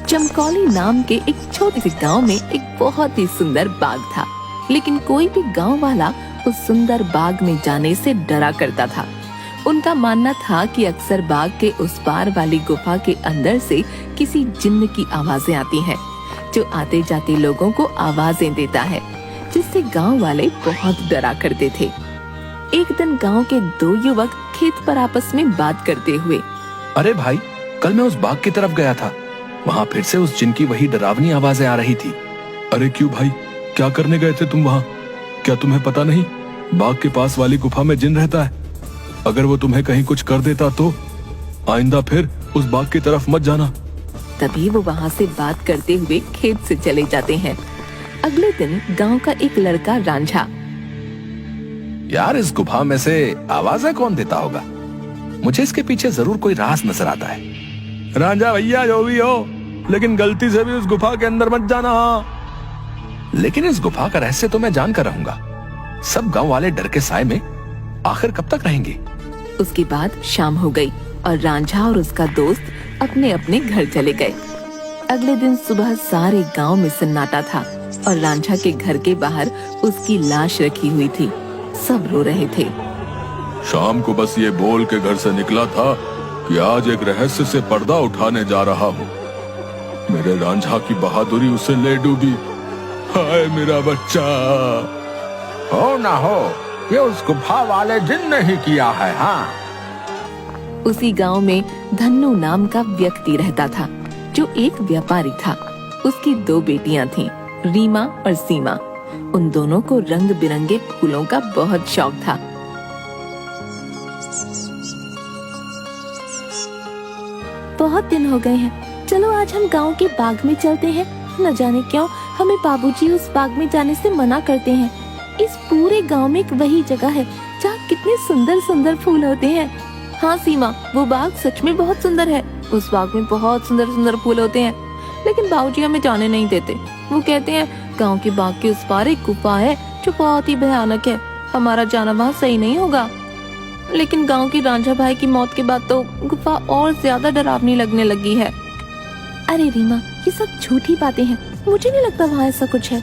चमकौली नाम के एक छोटे से गांव में एक बहुत ही सुंदर बाग था, लेकिन कोई भी गांव वाला उस सुंदर बाग में जाने से डरा करता था। उनका मानना था कि अक्सर बाग के उस पार वाली गुफा के अंदर से किसी जिन्न की आवाजें आती हैं, जो आते जाते लोगों को आवाजें देता है, जिससे गांव वाले बहुत डरा करते थे। एक दिन गांव के दो युवक खेत पर आपस में बात करते हुए, अरे भाई, कल मैं उस बाग की तरफ गया था, वहाँ फिर से उस जिन की वही डरावनी आवाजें आ रही थी। अरे क्यों भाई, क्या करने गए थे तुम वहाँ? क्या तुम्हें पता नहीं बाग के पास वाली गुफा में जिन रहता है? अगर वो तुम्हें कहीं कुछ कर देता तो आइंदा फिर उस बाग की तरफ मत जाना। तभी वो वहाँ से बात करते हुए खेत से चले जाते हैं। अगले दिन गांव का एक लड़का रांझा, यार, इस गुफा में से आवाजें कौन देता होगा? मुझे इसके पीछे जरूर कोई राज नजर आता है। रांझा भैया, जो भी हो, लेकिन गलती से भी उस गुफा के अंदर मत जाना। लेकिन इस गुफा का रहस्य तो मैं जान कर रहूंगा। सब गांव वाले डर के साए में आखिर कब तक रहेंगे? उसके बाद शाम हो गई और रांझा और उसका दोस्त अपने अपने घर चले गए। अगले दिन सुबह सारे गांव में सन्नाटा था और रांझा के घर के बाहर उसकी लाश रखी हुई थी। सब रो रहे थे। शाम को बस ये बोल के घर से निकला था कि आज एक रहस्य से पर्दा उठाने जा रहा हूँ। मेरे रांझा की बहादुरी उसे ले डूबी। हाय मेरा बच्चा। हो ना हो, ये उस गुफा वाले जिन ने ही किया है। हाँ, उसी गांव में धन्नू नाम का व्यक्ति रहता था, जो एक व्यापारी था। उसकी दो बेटियां थीं, रीमा और सीमा। उन दोनों को रंग बिरंगे फूलों का बहुत शौक था। बहुत दिन हो गए हैं, चलो आज हम गांव के बाग में चलते हैं। न जाने क्यों हमें बाबूजी उस बाग में जाने से मना करते हैं। इस पूरे गांव में एक वही जगह है जहाँ कितने सुंदर सुंदर फूल होते हैं। हाँ सीमा, वो बाग सच में बहुत सुंदर है। उस बाग में बहुत सुंदर सुंदर फूल होते हैं, लेकिन बाबूजी हमें जाने नहीं देते। वो कहते हैं गांव के बाग के उस पार एक गुफा है जो बहुत ही भयानक है, हमारा जाना वहाँ सही नहीं होगा। लेकिन गांव की रांझा भाई की मौत के बाद तो गुफा और ज्यादा डरावनी लगने लगी है। अरे रीमा, ये सब झूठी बातें हैं, मुझे नहीं लगता वहाँ ऐसा कुछ है।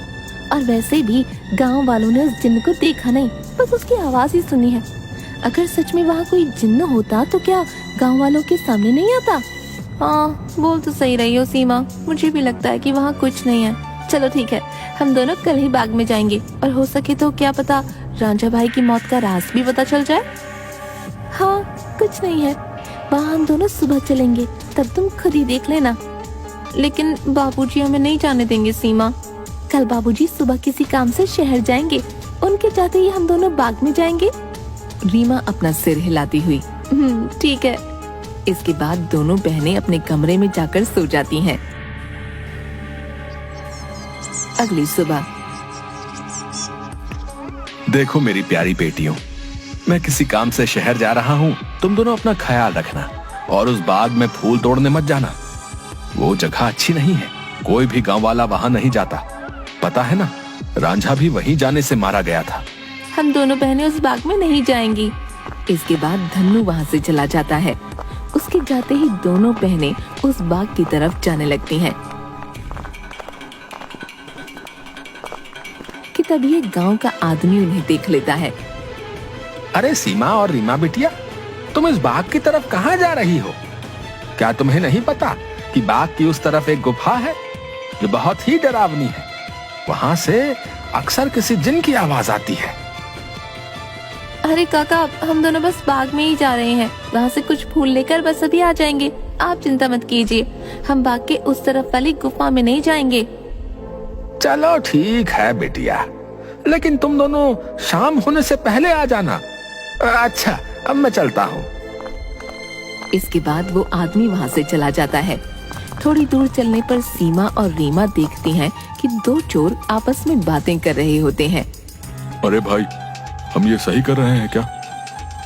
और वैसे भी गांव वालों ने उस जिन्न को देखा नहीं, बस उसकी आवाज ही सुनी है। अगर सच में वहाँ कोई जिन्न होता तो क्या गांव वालों के सामने नहीं आता? हाँ, बोल तो सही रही हो सीमा, मुझे भी लगता है कि वहाँ कुछ नहीं है। चलो ठीक है, हम दोनों कल ही बाग में जाएंगे और हो सके तो क्या पता रांझा भाई की मौत का राज भी पता चल जाए। हाँ, कुछ नहीं है, वहाँ हम दोनों सुबह चलेंगे, तब तुम खुद ही देख लेना। लेकिन बाबूजी हमें नहीं जाने देंगे सीमा। कल बाबूजी सुबह किसी काम से शहर जाएंगे, उनके जाते ही हम दोनों बाग में जाएंगे। रीमा अपना सिर हिलाती हुई ठीक है। इसके बाद दोनों बहनें अपने कमरे में जाकर सो जाती हैं। अगली सुबह, देखो मेरी प्यारी बेटियों, मैं किसी काम से शहर जा रहा हूँ। तुम दोनों अपना ख्याल रखना और उस बाग में फूल तोड़ने मत जाना। वो जगह अच्छी नहीं है, कोई भी गांव वाला वहाँ नहीं जाता। पता है ना, रांझा भी वहीं जाने से मारा गया था। हम दोनों बहनें उस बाग में नहीं जाएंगी। इसके बाद धन्नू वहाँ से चला जाता है। उसके जाते ही दोनों बहनें उस बाग की तरफ जाने लगती हैं कि तभी एक गांव का आदमी उन्हें देख लेता है। अरे सीमा और रीमा बिटिया, तुम इस बाग की तरफ कहाँ जा रही हो? क्या तुम्हें नहीं पता कि बाग की उस तरफ एक गुफा है जो बहुत ही डरावनी है? वहाँ से अक्सर किसी जिन की आवाज आती है। अरे काका, हम दोनों बस बाग में ही जा रहे हैं, वहाँ से कुछ फूल लेकर बस अभी आ जाएंगे। आप चिंता मत कीजिए, हम बाग के उस तरफ वाली गुफा में नहीं जाएंगे। चलो ठीक है बेटिया, लेकिन तुम दोनों शाम होने से पहले आ जाना। अच्छा, अब मैं चलता हूँ। इसके बाद वो आदमी वहाँ से चला जाता है। थोड़ी दूर चलने पर सीमा और रीमा देखती हैं कि दो चोर आपस में बातें कर रहे होते हैं। अरे भाई, हम ये सही कर रहे हैं क्या?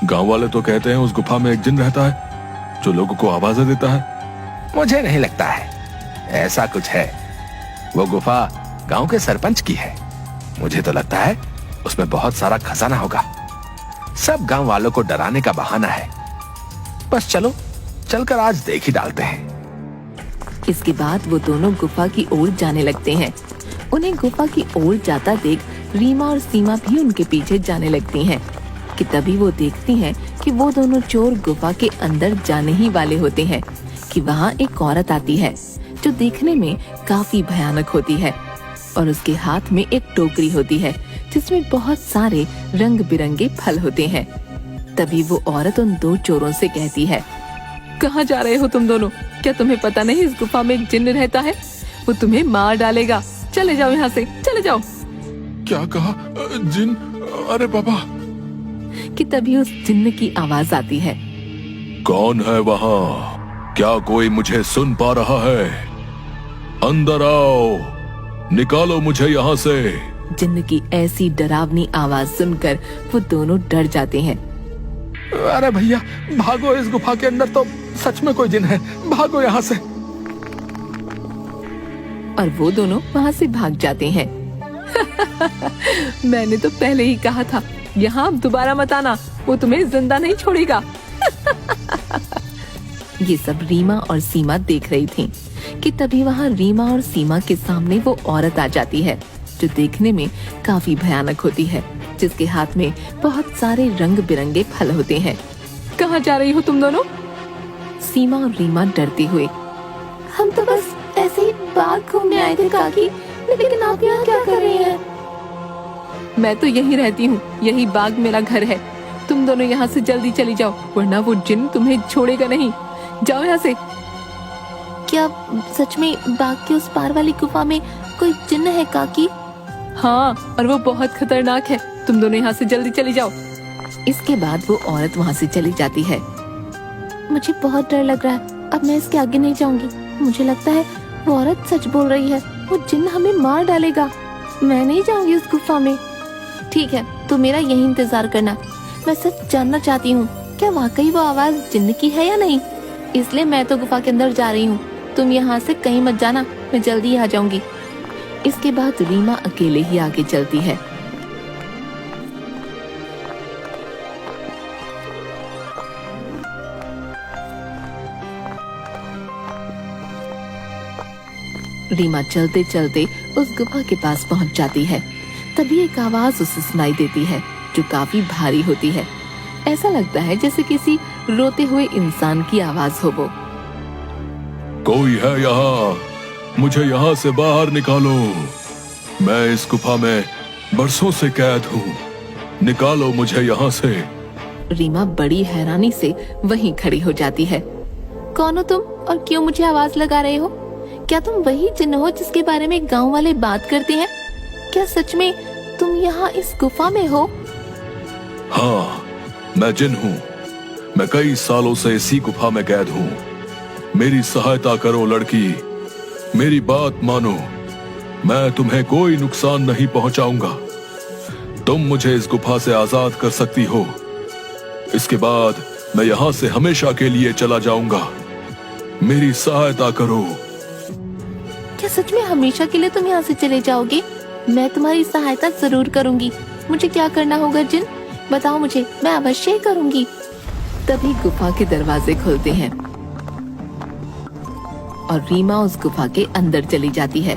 गांव वाले तो कहते हैं उस गुफा में एक जिन रहता है जो लोगों को आवाजें देता है। मुझे नहीं लगता है ऐसा कुछ है। वो गुफा गांव के सरपंच की है। मुझे तो लगता है उसमें बहुत सारा खजाना होगा। सब गांव वालों को डराने का बहाना है। बस चलो, चलकर आज देख ही डालते हैं। इसके बाद वो दोनों गुफा की ओर जाने लगते हैं। उन्हें गुफा की ओर जाता देख रीमा और सीमा भी उनके पीछे जाने लगती हैं कि तभी वो देखती हैं कि वो दोनों चोर गुफा के अंदर जाने ही वाले होते हैं कि वहाँ एक औरत आती है जो देखने में काफी भयानक होती है और उसके हाथ में एक टोकरी होती है जिसमें बहुत सारे रंग बिरंगे फल होते हैं। तभी वो औरत उन दो चोरों से कहती है, कहाँ जा रहे हो तुम दोनों? क्या तुम्हें पता नहीं इस गुफा में एक जिन्न रहता है? वो तुम्हें मार डालेगा। चले जाओ यहाँ से, चले जाओ। क्या कहा? जिन? अरे बाबा। कि तभी उस जिन्न की आवाज आती है, कौन है वहाँ? क्या कोई मुझे सुन पा रहा है? अंदर आओ, निकालो मुझे यहाँ से। जिन्न की ऐसी डरावनी आवाज सुनकर वो दोनों डर जाते हैं। अरे भैया भागो, इस गुफा के अंदर तो सच में कोई जिन है, भागो यहाँ से। और वो दोनों वहाँ से भाग जाते हैं। मैंने तो पहले ही कहा था, यहाँ दोबारा मत आना, वो तुम्हें जिंदा नहीं छोड़ेगा। ये सब रीमा और सीमा देख रही थीं कि तभी वहाँ रीमा और सीमा के सामने वो औरत आ जाती है जो देखने में काफी भयानक होती है, जिसके हाथ में बहुत सारे रंग बिरंगे फल होते हैं। कहाँ जा रही हो तुम दोनों? सीमा और रीमा डरते हुए, हम तो बस ऐसे ही बाग घूमने आए थे काकी, लेकिन आप यहाँ क्या कर रही हैं? मैं तो यहीं रहती हूँ, यही बाग मेरा घर है। तुम दोनों यहाँ से जल्दी चली जाओ, वरना वो जिन तुम्हें छोड़ेगा नहीं। जाओ यहाँ से। क्या सच में बाग के उस पार वाली गुफा में कोई जिन्न है काकी? हाँ, और वो बहुत खतरनाक है। तुम दोनों यहाँ से जल्दी चली जाओ। इसके बाद वो औरत वहाँ से चली जाती है। मुझे बहुत डर लग रहा है, अब मैं इसके आगे नहीं जाऊंगी। मुझे लगता है वो औरत सच बोल रही है, वो जिन्न हमें मार डालेगा। मैं नहीं जाऊंगी उस गुफा में। ठीक है, तो मेरा यही इंतजार करना। मैं सच जानना चाहती हूँ, क्या वाकई वो आवाज जिन्न की है या नहीं? इसलिए मैं तो गुफा के अंदर जा रही हूँ। तुम यहाँ से कहीं मत जाना, मैं जल्दी आ जाऊंगी। इसके बाद रीमा अकेले ही आगे चलती है। रीमा चलते चलते उस गुफा के पास पहुंच जाती है। तभी एक आवाज उसे सुनाई देती है जो काफी भारी होती है। ऐसा लगता है जैसे किसी रोते हुए इंसान की आवाज हो वो। कोई है यहाँ? मुझे यहाँ से बाहर निकालो। मैं इस गुफा में बरसों से कैद हूँ। निकालो मुझे यहाँ से। रीमा बड़ी हैरानी से वहीं खड़ी हो जाती है। कौन हो तुम और क्यों मुझे आवाज लगा रहे हो? क्या तुम वही जिन्न हो जिसके बारे में गांव वाले बात करते हैं? क्या सच में तुम यहाँ इस गुफा में हो? हाँ, मैं जिन हूँ। मैं कई सालों से इसी गुफा में कैद हूँ। मेरी सहायता करो लड़की, मेरी बात मानो। मैं तुम्हें कोई नुकसान नहीं पहुंचाऊंगा। तुम मुझे इस गुफा से आजाद कर सकती हो। इसके बाद मैं यहाँ से हमेशा के लिए चला जाऊंगा। मेरी सहायता करो। क्या सच में हमेशा के लिए तुम यहाँ से चले जाओगे? मैं तुम्हारी सहायता जरूर करूंगी। मुझे क्या करना होगा जिन? बताओ मुझे, मैं अवश्य ही करूंगी। तभी गुफा के दरवाजे खुलते हैं और रीमा उस गुफा के अंदर चली जाती है।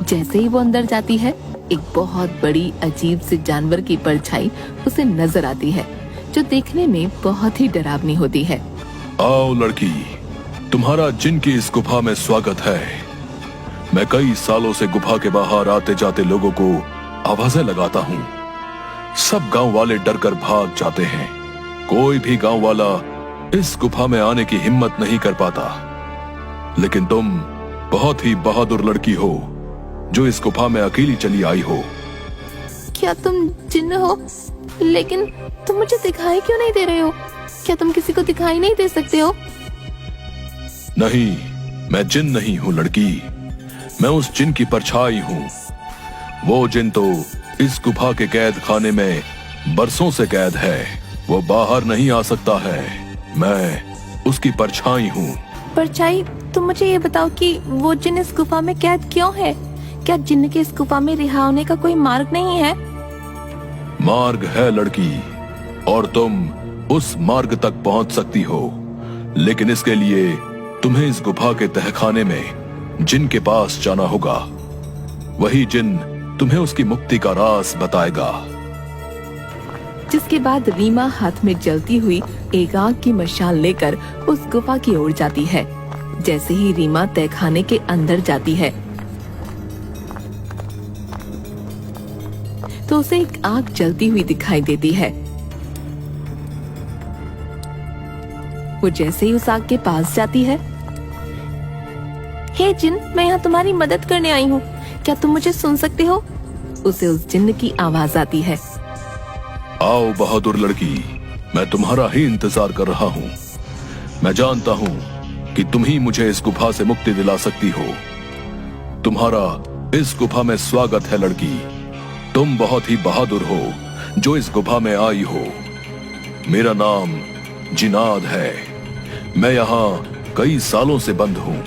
जैसे ही वो अंदर जाती है, एक बहुत बड़ी अजीब से जानवर की परछाई उसे नजर आती है जो देखने में बहुत ही डरावनी होती है। आओ लड़की, तुम्हारा जिन की इस गुफा में स्वागत है। मैं कई सालों से गुफा के बाहर आते जाते लोगों को आवाजें लगाता हूँ। सब गांव वाले डर कर भाग जाते हैं। कोई भी गांव वाला इस गुफा में आने की हिम्मत नहीं कर पाता। लेकिन तुम बहुत ही बहादुर लड़की हो जो इस गुफा में अकेली चली आई हो। क्या तुम जिन्न हो? लेकिन तुम मुझे दिखाई क्यों नहीं दे रहे हो? क्या तुम किसी को दिखाई नहीं दे सकते हो? नहीं, मैं जिन नहीं हूँ लड़की। मैं उस जिन की परछाई हूँ। वो जिन तो इस गुफा के कैद खाने में बरसों से कैद है। वो बाहर नहीं आ सकता है। मैं उसकी परछाई हूँ। परछाई? तुम मुझे ये बताओ कि वो जिन इस गुफा में कैद क्यों है? क्या जिन्न के इस गुफा में रिहा होने का कोई मार्ग नहीं है? मार्ग है लड़की, और तुम उस मार्ग तक पहुंच सकती हो, लेकिन इसके लिए तुम्हें इस गुफा के तहखाने में जिन के पास जाना होगा। वही जिन तुम्हें उसकी मुक्ति का राज बताएगा। जिसके बाद रीमा हाथ में जलती हुई एक आग की मशाल लेकर उस गुफा की ओर जाती है। जैसे ही रीमा तहखाने के अंदर जाती है तो उसे एक आग जलती हुई दिखाई देती है। वो जैसे ही उस आग के पास जाती है, हे जिन, मैं यहाँ तुम्हारी मदद करने आई हूँ, क्या तुम मुझे सुन सकते हो? उसे उस जिन्न की आवाज आती है। आओ बहादुर लड़की, मैं तुम्हारा ही इंतजार कर रहा हूँ। मैं जानता हूँ कि तुम ही मुझे इस गुफा से मुक्ति दिला सकती हो। तुम्हारा इस गुफा में स्वागत है लड़की। तुम बहुत ही बहादुर हो जो इस गुफा में आई हो। मेरा नाम जिनाद है। मैं यहाँ कई सालों से बंद हूँ।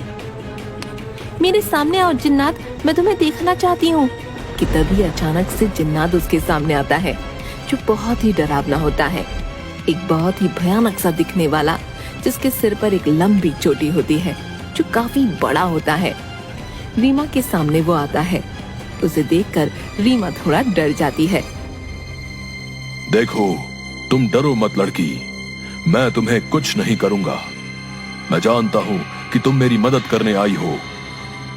मेरे सामने आओ जिन्नात, मैं तुम्हें देखना चाहती हूँ। कि तभी अचानक से जिन्नात उसके सामने आता है, जो बहुत ही डरावना होता है। एक बहुत ही भयानक सा दिखने वाला, जिसके सिर पर एक लंबी चोटी होती है जो काफी बड़ा होता है। रीमा के सामने वो आता है। उसे देखकर रीमा थोड़ा डर जाती है। देखो, तुम डरो मत लड़की, मैं तुम्हें कुछ नहीं करूंगा। मैं जानता हूं कि तुम मेरी मदद करने आई हो,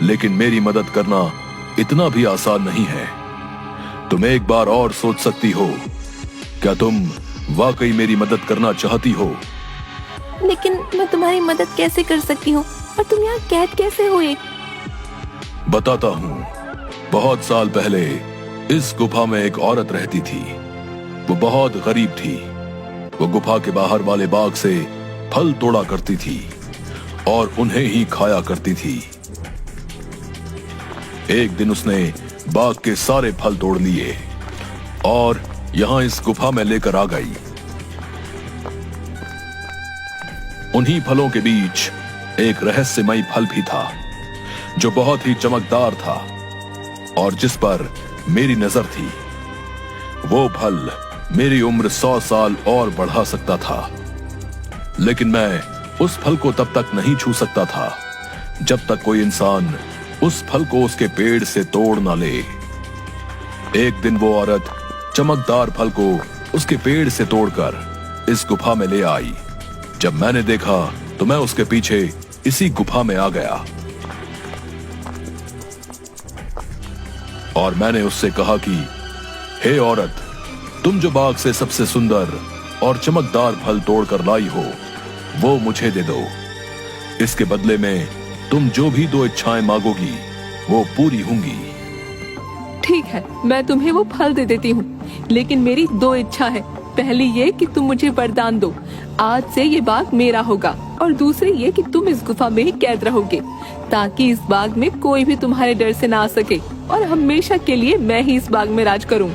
लेकिन मेरी मदद करना इतना भी आसान नहीं है। तुम एक बार और सोच सकती हो। क्या तुम वाकई मेरी मदद करना चाहती हो? लेकिन मैं तुम्हारी मदद कैसे कर सकती हूँ, और तुम यहाँ कैद कैसे हुए? बताता हूँ। बहुत साल पहले इस गुफा में एक औरत रहती थी। वो बहुत गरीब थी। वो गुफा के बाहर वाले बाग से फल तोड़ा करती थी और उन्हें ही खाया करती थी। एक दिन उसने बाग के सारे फल तोड़ लिए और यहाँ इस गुफा में लेकर आ गई। उन्हीं फलों के बीच एक रहस्यमयी फल भी था, जो बहुत ही चमकदार था और जिस पर मेरी नजर थी। वो फल मेरी उम्र 100 साल और बढ़ा सकता था, लेकिन मैं उस फल को तब तक नहीं छू सकता था जब तक कोई इंसान उस फल को उसके पेड़ से तोड़ ना ले। एक दिन वो औरत चमकदार फल को उसके पेड़ से तोड़कर इस गुफा में ले आई। जब मैंने देखा तो मैं उसके पीछे इसी गुफा में आ गया और मैंने उससे कहा कि हे औरत, तुम जो बाग से सबसे सुंदर और चमकदार फल तोड़कर लाई हो, वो मुझे दे दो। इसके बदले में तुम जो भी 2 इच्छाएं मांगोगी वो पूरी होंगी। ठीक है, मैं तुम्हें वो फल दे देती हूँ, लेकिन मेरी 2 इच्छा है। पहली ये कि तुम मुझे वरदान दो, आज से ये बाग मेरा होगा, और दूसरी ये कि तुम इस गुफा में ही कैद रहोगे, ताकि इस बाग में कोई भी तुम्हारे डर से ना आ सके, और हमेशा के लिए मैं ही इस बाग में राज करूं।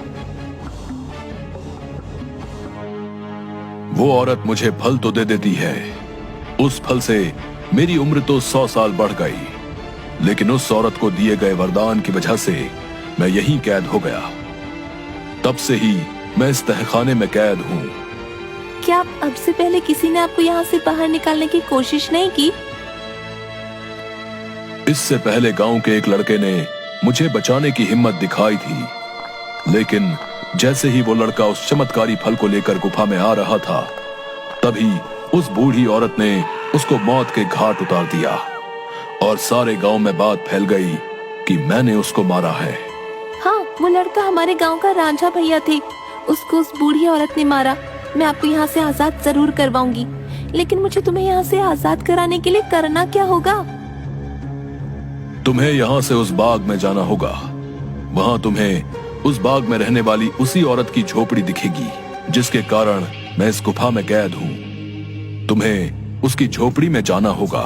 वो औरत मुझे फल तो दे देती है। उस फल से मेरी उम्र तो 100 साल बढ़ गई, लेकिन उस औरत को दिए गए वरदान की वजह से मैं यहीं कैद हो गया। तब से ही मैं इस तहखाने में कैद हूँ। क्या अब से पहले किसी ने आपको यहाँ से बाहर निकालने की कोशिश नहीं की? इससे पहले गांव के एक लड़के ने मुझे बचाने की हिम्मत दिखाई थी, लेकिन जैसे ही वो लड़का उस चमत्कारी फल को लेकर गुफा में आ रहा था, तभी उस बूढ़ी औरत ने उसको मौत के घाट उतार दिया और सारे गांव में बात फैल गई कि मैंने उसको मारा है। हाँ, वो लड़का हमारे गांव का रांझा भैया थे। उसको उस बूढ़ी औरत ने मारा। मैं आपको यहाँ से आजाद जरूर करवाऊंगी, लेकिन मुझे तुम्हें यहाँ से आजाद कराने के लिए करना क्या होगा? तुम्हें यहाँ से उस बाग में जाना होगा। वहाँ तुम्हें उस बाग में रहने वाली उसी औरत की झोपड़ी दिखेगी, जिसके कारण मैं इस गुफा में कैद हूँ। तुम्हें उसकी झोपड़ी में जाना होगा।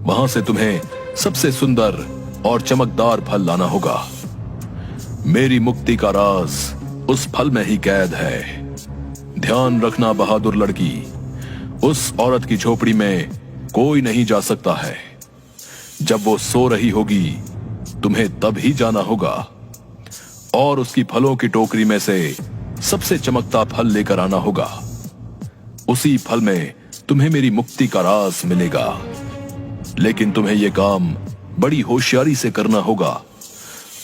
वहां से तुम्हें सबसे सुंदर और चमकदार फल लाना होगा। मेरी मुक्ति का राज उस फल में ही कैद है। ध्यान रखना बहादुर लड़की, उस औरत की झोपड़ी में कोई नहीं जा सकता है। जब वो सो रही होगी, तुम्हें तब ही जाना होगा और उसकी फलों की टोकरी में से सबसे चमकता फल लेकर आना होगा। उसी फल में तुम्हें मेरी मुक्ति का राज मिलेगा। लेकिन तुम्हें यह काम बड़ी होशियारी से करना होगा।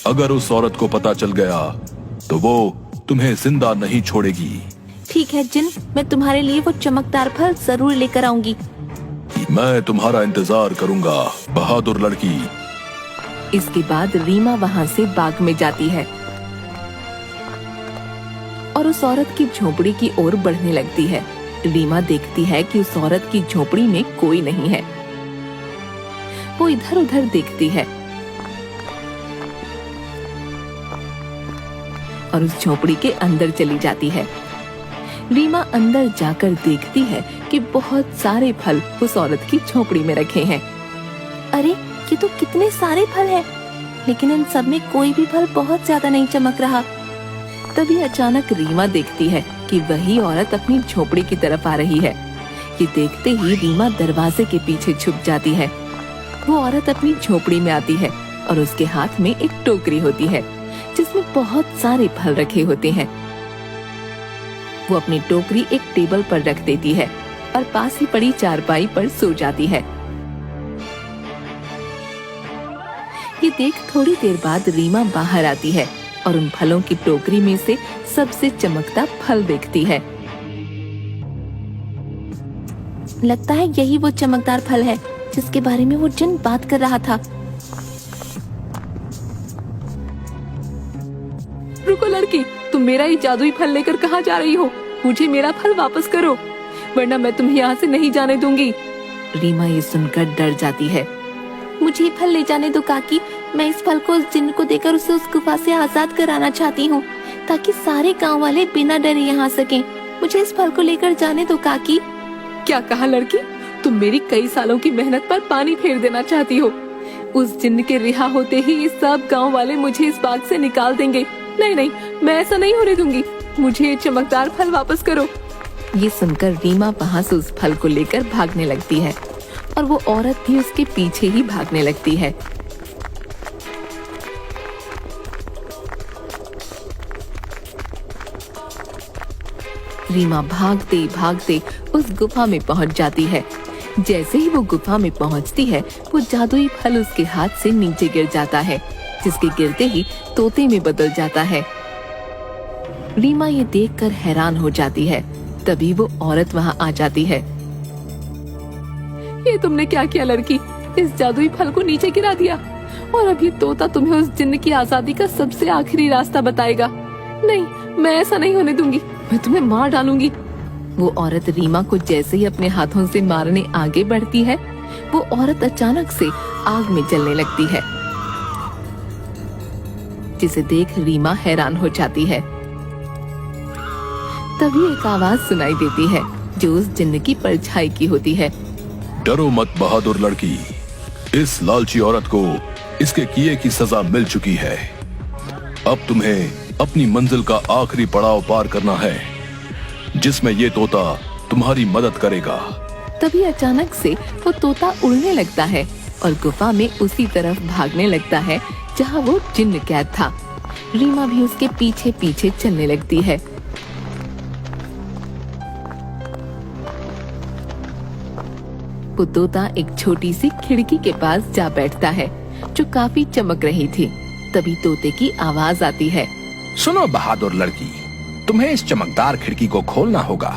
अगर उस औरत को पता चल गया तो वो तुम्हें जिंदा नहीं छोड़ेगी। ठीक है जिन, मैं तुम्हारे लिए वो चमकदार फल जरूर लेकर आऊंगी। मैं तुम्हारा इंतजार करूंगा, बहादुर लड़की। इसके बाद रीमा वहाँ से बाग में जाती है और उस औरत की झोपड़ी की ओर बढ़ने लगती है। रीमा देखती है कि उस औरत की झोपड़ी में कोई नहीं है। वो इधर उधर देखती है और उस झोपड़ी के अंदर चली जाती है। रीमा अंदर जाकर देखती है कि बहुत सारे फल उस औरत की झोपड़ी में रखे हैं। अरे ये तो कितने सारे फल हैं, लेकिन इन सब में कोई भी फल बहुत ज्यादा नहीं चमक रहा। तभी अचानक रीमा देखती है कि वही औरत अपनी झोपड़ी की तरफ आ रही है। ये देखते ही रीमा दरवाजे के पीछे छुप जाती है। वो औरत अपनी झोपड़ी में आती है और उसके हाथ में एक टोकरी होती है जिसमें बहुत सारे फल रखे होते हैं। वो अपनी टोकरी एक टेबल पर रख देती है और पास ही पड़ी चारपाई पर सो जाती है। ये देख थोड़ी देर बाद रीमा बाहर आती है और उन फलों की टोकरी में से सबसे चमकता फल देखती है। लगता है यही वो चमकदार फल है जिसके बारे में वो जिन बात कर रहा था। रुको लड़की, तुम मेरा ये जादुई फल लेकर कहाँ जा रही हो? मुझे मेरा फल वापस करो, वरना मैं तुम्हें यहाँ से नहीं जाने दूंगी। रीमा ये सुनकर डर जाती है। मुझे ये फल ले जाने दो काकी, मैं इस फल को उस जिन्न को देकर उसे उस गुफा से आजाद कराना चाहती हूँ, ताकि सारे गांव वाले बिना डरे यहाँ सकें। मुझे इस फल को लेकर जाने दो काकी। क्या कहा लड़की? तुम मेरी कई सालों की मेहनत पर पानी फेर देना चाहती हो? उस जिन्न के रिहा होते ही ये सब गांव वाले मुझे इस बाग से निकाल देंगे। नहीं नहीं, मैं ऐसा नहीं होने दूंगी। मुझे ये चमकदार फल वापस करो। ये सुनकर रीमा वहाँ से उस फल को लेकर भागने लगती है और वो औरत भी उसके पीछे ही भागने लगती है। रीमा भागते भागते उस गुफा में पहुंच जाती है। जैसे ही वो गुफा में पहुंचती है, वो जादुई फल उसके हाथ से नीचे गिर जाता है, जिसके गिरते ही तोते में बदल जाता है। रीमा ये देखकर हैरान हो जाती है। तभी वो औरत वहाँ आ जाती है। ये तुमने क्या किया लड़की? इस जादुई फल को नीचे गिरा दिया और अब ये तोता तुम्हें उस जिन्न की आजादी का सबसे आखिरी रास्ता बताएगा। नहीं, मैं ऐसा नहीं होने दूंगी, मैं तुम्हें मार डालूंगी। वो औरत रीमा को जैसे ही अपने हाथों से मारने आगे बढ़ती है, वो औरत अचानक से आग में जलने लगती है, जिसे देख रीमा हैरान हो जाती है। तभी एक आवाज सुनाई देती है जो उस जिन्न की परछाई की होती है। डरो मत बहादुर लड़की, इस लालची औरत को इसके किए की सजा मिल चुकी है। अब तुम्हें अपनी मंजिल का आखिरी पड़ाव पार करना है, जिसमें ये तोता तुम्हारी मदद करेगा। तभी अचानक से वो तोता उड़ने लगता है और गुफा में उसी तरफ भागने लगता है जहाँ वो जिन्न कैद था। रीमा भी उसके पीछे पीछे चलने लगती है। वो तोता एक छोटी सी खिड़की के पास जा बैठता है जो काफी चमक रही थी। तभी तोते की आवाज आती है। सुनो बहादुर लड़की, तुम्हें इस चमकदार खिड़की को खोलना होगा,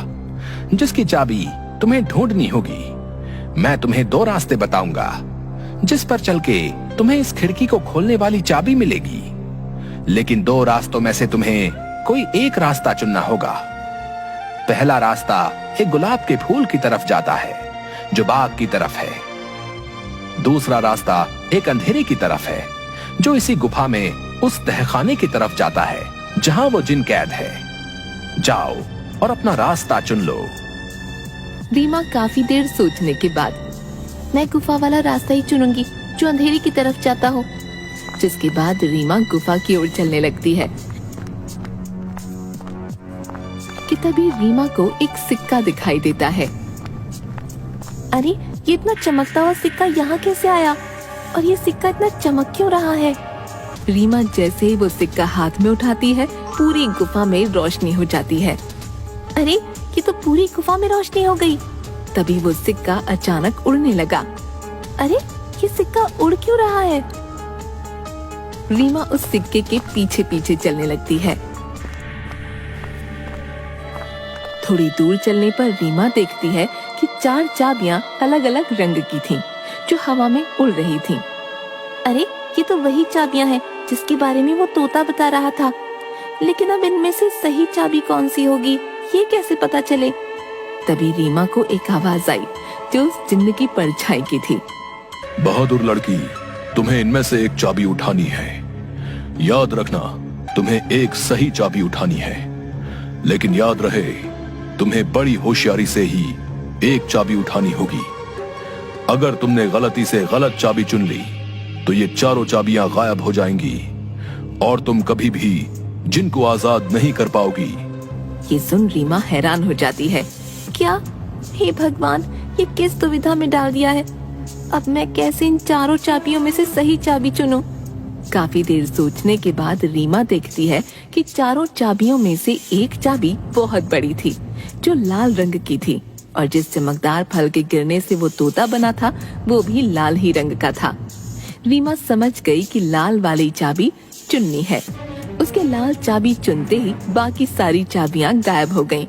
जिसकी चाबी तुम्हें ढूंढनी होगी। मैं तुम्हें 2 रास्ते बताऊंगा, जिस पर चल के तुम्हें इस खिड़की को खोलने वाली चाबी मिलेगी। लेकिन 2 रास्तों में से तुम्हें कोई एक रास्ता चुनना होगा। पहला रास्ता एक गुलाब के फूल की तरफ जाता है जो बाग की तरफ है। दूसरा रास्ता एक अंधेरे की तरफ है जो इसी गुफा में उस तहखाने की तरफ जाता है जहां वो जिन कैद है। जाओ और अपना रास्ता चुन लो। रीमा काफी देर सोचने के बाद मैं गुफा वाला रास्ता ही चुनूंगी जो अंधेरे की तरफ जाता हो। जिसके बाद रीमा गुफा की ओर चलने लगती है कि तभी रीमा को एक सिक्का दिखाई देता है। अरे ये इतना चमकता हुआ सिक्का यहाँ कैसे आया, और ये सिक्का इतना चमक क्यों रहा है? रीमा जैसे ही वो सिक्का हाथ में उठाती है, पूरी गुफा में रोशनी हो जाती है। अरे ये तो पूरी गुफा में रोशनी हो गई। तभी वो सिक्का अचानक उड़ने लगा। अरे ये सिक्का उड़ क्यों रहा है? रीमा उस सिक्के के पीछे पीछे चलने लगती है। थोड़ी दूर चलने पर रीमा देखती है कि 4 चाबियां अलग अलग रंग की थीं, जो हवा में उड़ रही थीं। अरे ये तो वही चाबियां हैं जिसके बारे में वो तोता बता रहा था। लेकिन अब इनमें से सही चाबी कौन सी होगी, ये कैसे पता चले? तभी रीमा को एक आवाज आई जो उस जिन्न की परछाई की थी। बहादुर लड़की, तुम्हें इनमें से एक चाबी उठानी है। याद रखना, तुम्हें एक सही चाबी उठानी है, लेकिन याद रहे तुम्हें बड़ी होशियारी से ही एक चाबी उठानी होगी। अगर तुमने गलती से गलत चाबी चुन ली तो ये चारों चाबियां गायब हो जाएंगी और तुम कभी भी जिनको आजाद नहीं कर पाओगी। ये सुन रीमा हैरान हो जाती है। क्या? हे भगवान, ये किस दुविधा में डाल दिया है। अब मैं कैसे इन चारों चाबियों में से सही चाबी चुनूं? काफी देर सोचने के बाद रीमा देखती है कि चारों चाबियों में से एक चाबी बहुत बड़ी थी, जो लाल रंग की थी, और जिस चमकदार फल के गिरने से वो तोता बना था वो भी लाल ही रंग का था। रीमा समझ गई कि लाल वाली चाबी चुननी है। उसके लाल चाबी चुनते ही बाकी सारी चाबियां गायब हो गईं।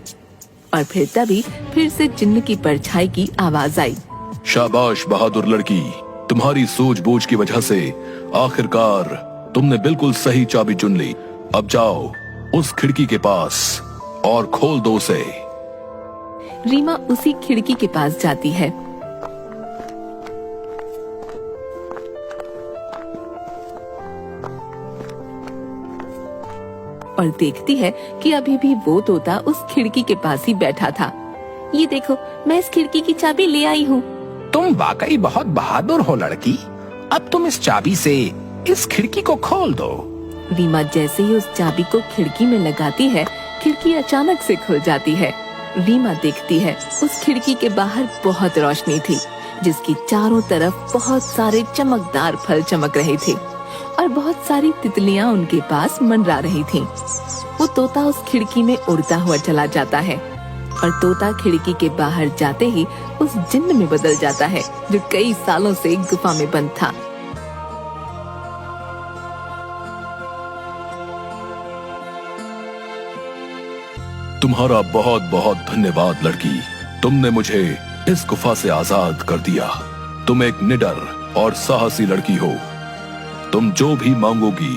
और तभी फिर से जिन्न की परछाई की आवाज आई। शाबाश बहादुर लड़की, तुम्हारी सूझबूझ की वजह से आखिरकार तुमने बिल्कुल सही चाबी चुन ली। अब जाओ उस खिड़की के पास और खोल दो उसे। रीमा उसी खिड़की के पास जाती है। और देखती है कि अभी भी वो तोता उस खिड़की के पास ही बैठा था। ये देखो, मैं इस खिड़की की चाबी ले आई हूँ। तुम वाकई बहुत बहादुर हो लड़की। अब तुम इस चाबी से इस खिड़की को खोल दो। रीमा जैसे ही उस चाबी को खिड़की में लगाती है, खिड़की अचानक से खुल जाती है। रीमा देखती है उस खिड़की के बाहर बहुत रोशनी थी, जिसकी चारों तरफ बहुत सारे चमकदार फल चमक रहे थे और बहुत सारी तितलियां उनके पास मंडरा रही थीं। वो तोता उस खिड़की में उड़ता हुआ चला जाता है और तोता खिड़की के बाहर जाते ही उस जिन्न में बदल जाता है, जो कई सालों से गुफा में बंद था। तुम्हारा बहुत बहुत धन्यवाद लड़की, तुमने मुझे इस गुफा से आजाद कर दिया। तुम एक निडर और साहसी लड़की हो। तुम जो भी मांगोगी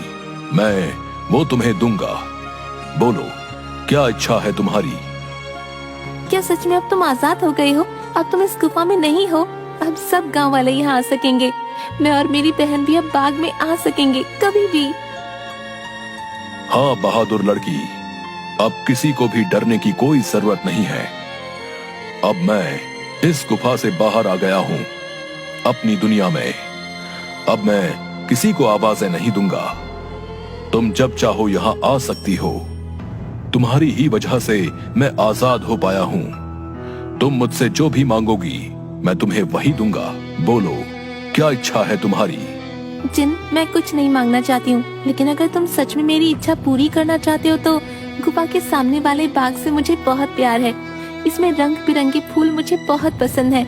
मैं वो तुम्हें दूंगा। बोलो, क्या इच्छा है तुम्हारी? क्या सच में अब तुम आजाद हो गए हो? अब तुम इस गुफा में नहीं हो। अब सब गांव वाले यहाँ आ सकेंगे। मैं और मेरी बहन भी अब बाग में आ सकेंगे कभी भी। हाँ बहादुर लड़की, अब किसी को भी डरने की कोई जरूरत नहीं है। अब मैं इस गुफा से बाहर आ गया हूँ अपनी दुनिया में। अब मैं किसी को आवाजें नहीं दूंगा। तुम जब चाहो यहाँ आ सकती हो। तुम्हारी ही वजह से मैं आजाद हो पाया हूँ। तुम मुझसे जो भी मांगोगी मैं तुम्हें वही दूंगा। बोलो, क्या इच्छा है तुम्हारी? जिन, मैं कुछ नहीं मांगना चाहती हूँ, लेकिन अगर तुम सच में मेरी इच्छा पूरी करना चाहते हो तो गुफा के सामने वाले बाग से मुझे बहुत प्यार है। इसमें रंग बिरंगे फूल मुझे बहुत पसंद है।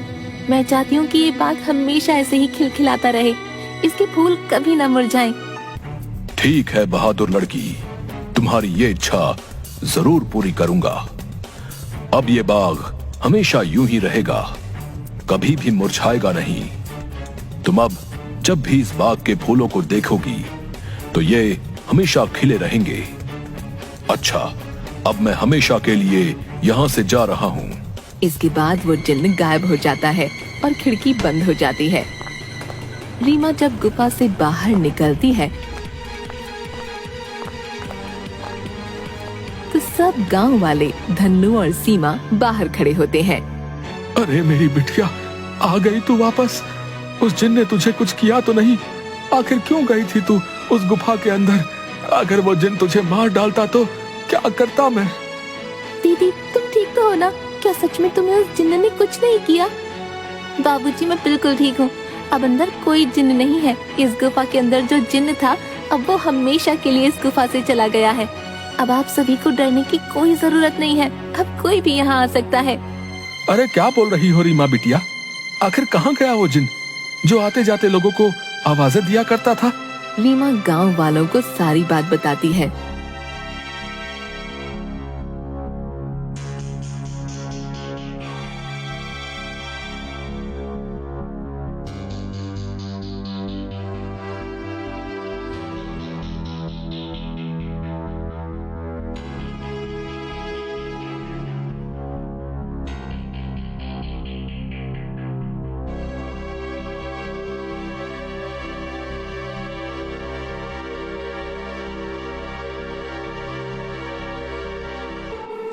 मैं चाहती हूँ कि ये बाग हमेशा ऐसे ही खिलखिलाता रहे, इसके फूल कभी न मुरझाएं। ठीक है बहादुर लड़की, तुम्हारी ये इच्छा जरूर पूरी करूंगा। अब ये बाग हमेशा यूं ही रहेगा, कभी भी मुरझाएगा नहीं। तुम अब जब भी इस बाग के फूलों को देखोगी तो ये हमेशा खिले रहेंगे। अच्छा, अब मैं हमेशा के लिए यहाँ से जा रहा हूँ। इसके बाद वो जिन्न गायब हो जाता है और खिड़की बंद हो जाती है। रीमा जब गुफा से बाहर निकलती है तो सब गांव वाले धन्नू और सीमा बाहर खड़े होते हैं। अरे मेरी बिटिया, आ गई तू वापस। उस जिन ने तुझे कुछ किया तो नहीं? आखिर क्यों गई थी तू उस गुफा के अंदर? अगर वो जिन तुझे मार डालता तो क्या करता मैं? दीदी, तुम ठीक तो हो ना? क्या सच में तुम्हें उस जिन्न ने कुछ नहीं किया? बाबूजी, मैं बिल्कुल ठीक हूँ। अब अंदर कोई जिन्न नहीं है। इस गुफा के अंदर जो जिन्न था अब वो हमेशा के लिए इस गुफा से चला गया है। अब आप सभी को डरने की कोई जरूरत नहीं है। अब कोई भी यहाँ आ सकता है। अरे क्या बोल रही हो रीमा बिटिया? आखिर कहाँ गया वो जिन जो आते जाते लोगों को आवाजें दिया करता था? रीमा गांव वालों को सारी बात बताती है।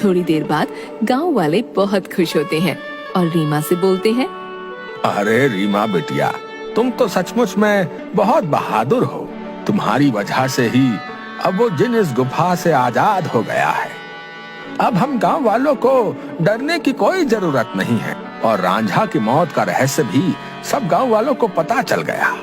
थोड़ी देर बाद गांव वाले बहुत खुश होते हैं और रीमा से बोलते हैं, अरे रीमा बिटिया, तुम तो सचमुच में बहुत बहादुर हो। तुम्हारी वजह से ही अब वो जिन इस गुफा से आजाद हो गया है। अब हम गांव वालों को डरने की कोई जरूरत नहीं है और रांझा की मौत का रहस्य भी सब गांव वालों को पता चल गया।